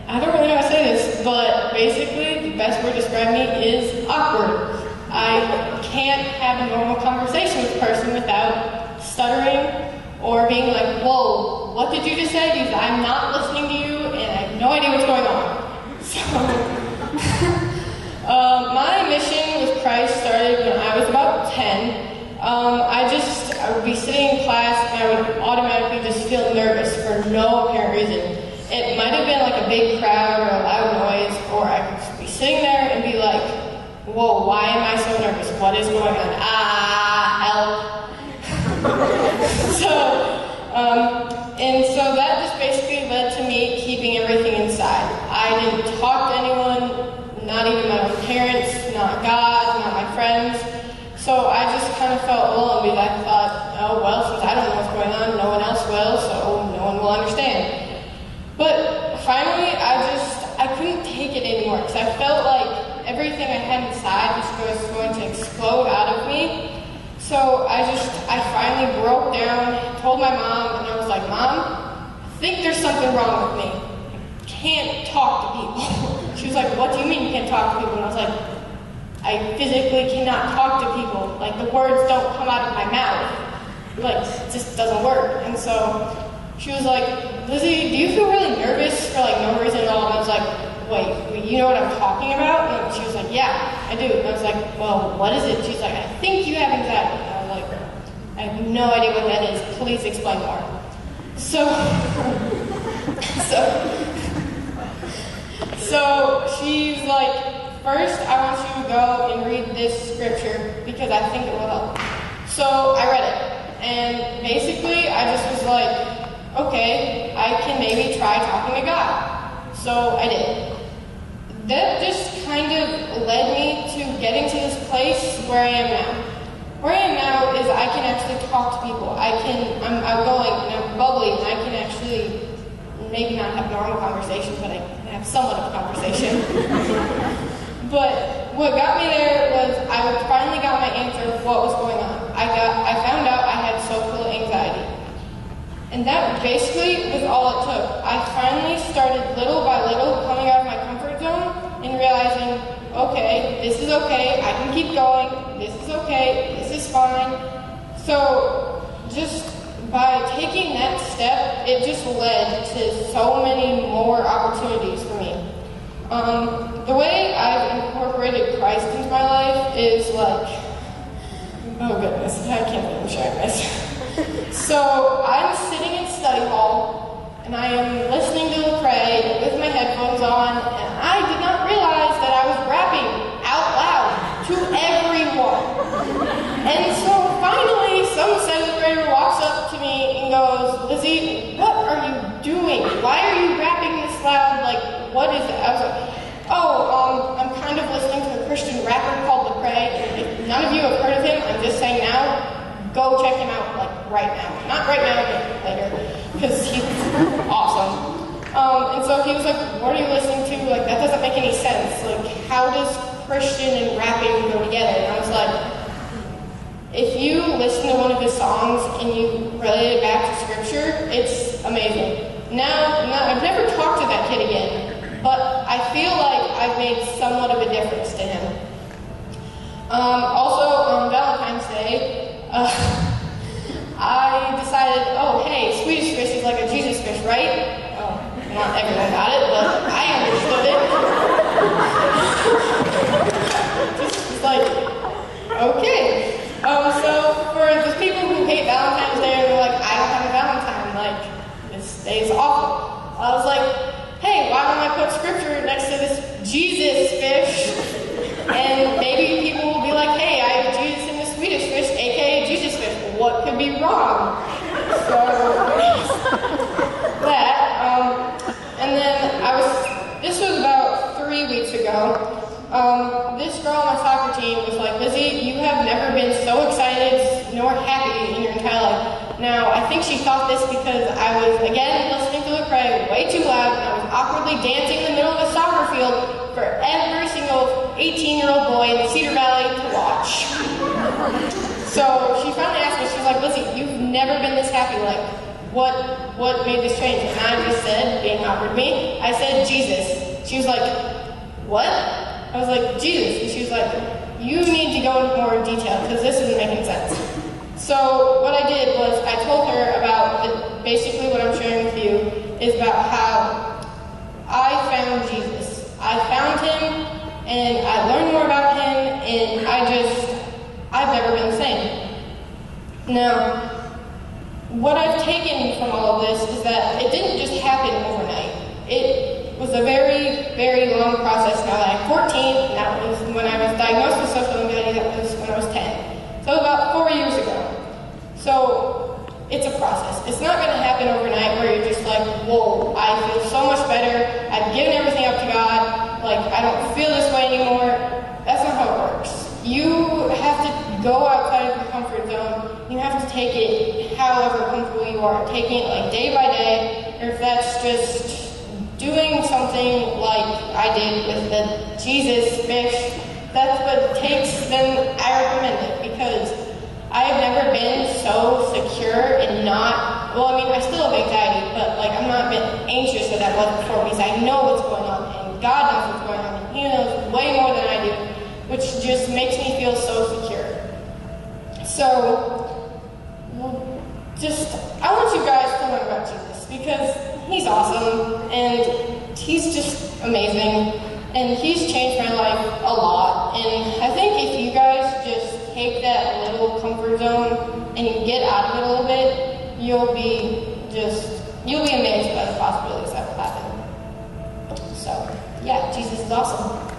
I don't really know how to say this, but basically the best word to describe me is awkward. I can't have a normal conversation with a person without stuttering or being like, whoa, what did you just say? Because I'm not listening to you and I have no idea what's going on. So, my mission with Christ started when I was about 10. I would be sitting in class and I would automatically just feel nervous for no apparent reason. It might have been like a big crowd or a loud noise, or I could just be sitting there and be like, whoa, why am I so nervous? What is going on? Help. So that just basically led to me keeping everything inside. I didn't talk to anyone, not even my own parents, not God, not my friends. So I just kind of felt alone because I thought, oh, well, since I don't know what's going on, no one else will, so no one will understand. But finally, I couldn't take it anymore because I felt like everything I had inside was going to explode out of me. So I finally broke down, told my mom, and I was like, Mom, I think there's something wrong with me. I can't talk to people. She was like, what do you mean you can't talk to people? And I was like, I physically cannot talk to people. Like, the words don't come out of my mouth. Like, it just doesn't work. And so she was like, Lizzy, do you feel really nervous for like no reason at all? And I was like, wait, you know what I'm talking about? And she was like, yeah, I do. And I was like, well, what is it? She's like, I think you have anxiety. And I was like, I have no idea what that is. Please explain more. So she's like, first, I want you to go and read this scripture because I think it will help. So I read it, and basically I just was like, okay, I can maybe try talking to God. So I did. That just kind of led me to getting to this place where I am now. Where I am now is I can actually talk to people. I'm outgoing and I'm bubbly, and I can actually maybe not have normal conversations, but I can have somewhat of a conversation. But what got me there was I finally got my answer of what was going on. I found out I had social anxiety. And that basically was all it took. I finally started little by little coming out of my comfort zone and realizing, okay, this is okay, I can keep going, this is okay, this is fine. So just by taking that step, it just led to so many more opportunities for me. The way I've incorporated Christ into my life is like, oh goodness, I can't believe I'm sharing this. So I'm sitting in study hall, and I am listening to pray with my headphones on, and I did not realize that I was rapping out loud to everyone. And so finally, some 7th grader walks up to me and goes, Lizzy, what are you doing? Why are you rapping this loud? Like, what is it? I was like, I'm kind of listening to a Christian rapper called Lecrae. If none of you have heard of him, I'm just saying now, go check him out, like, right now. Not right now, but later, because he's awesome. And so he was like, what are you listening to? Like, that doesn't make any sense. Like, how does Christian and rapping go together? And I was like, if you listen to one of his songs and you relate it back to scripture, it's amazing. Now, I've never talked to that kid again, but I feel like I've made somewhat of a difference to him. Also, on Valentine's Day, I decided, oh, hey, Swedish fish is like a Jesus fish, right? Oh, not everyone got it, but I understood it. Just like, okay. So for the people who hate Valentine's Day, they're like, I don't have a Valentine, like, this day is awful. I was like, hey, why don't I put scripture next to this Jesus fish? And maybe people will be like, hey, I have Jesus in the Swedish fish, aka Jesus fish. What could be wrong? So, that. And then this was about 3 weeks ago. This girl on my soccer team was like, Lizzy, you have never been so excited nor happy in your entire life. Now, I think she thought this because I was, again, listening to Lecrae way too loud, and I was awkwardly dancing in the middle of a soccer field for every single 18-year-old boy in the Cedar Valley to watch. So she finally asked me, she was like, Lizzy, you've never been this happy, like, what made this change? And I just said, being awkward to me, I said, Jesus. She was like, what? I was like, Jesus. And she was like, you need to go into more detail because this isn't making sense. So what I did was I told her about basically what I'm sharing with you is about how I found Jesus. I found him and I learned more about him and I've never been the same. Now, what I've taken from all of this is that it didn't just happen overnight. It was a very, very long process. Now that I'm 14, and that was when I was diagnosed with social anxiety, that was when I was 10. So about 4 years ago. So it's a process. It's not going to happen overnight where you're just like, whoa, I feel so much better. I've given everything up to God. Like, I don't feel this way anymore. That's not how it works. You have to go outside of your comfort zone. You have to take it however comfortable you are. Taking it like day by day, or if that's just doing something like I did with the Jesus fish, that's what it takes, then I recommend it because I have never been so secure and not, well, I mean, I still have anxiety, but like I'm not been anxious as I was before because I know what's going on and God knows what's going on and He knows way more than I do, which just makes me feel so secure. So, I want you guys to learn about Jesus because He's awesome and He's just amazing and He's changed my life a lot. And I think if you guys just take that little comfort zone and you get out of it a little bit, you'll be amazed by the possibilities that will happen. So, yeah, Jesus is awesome.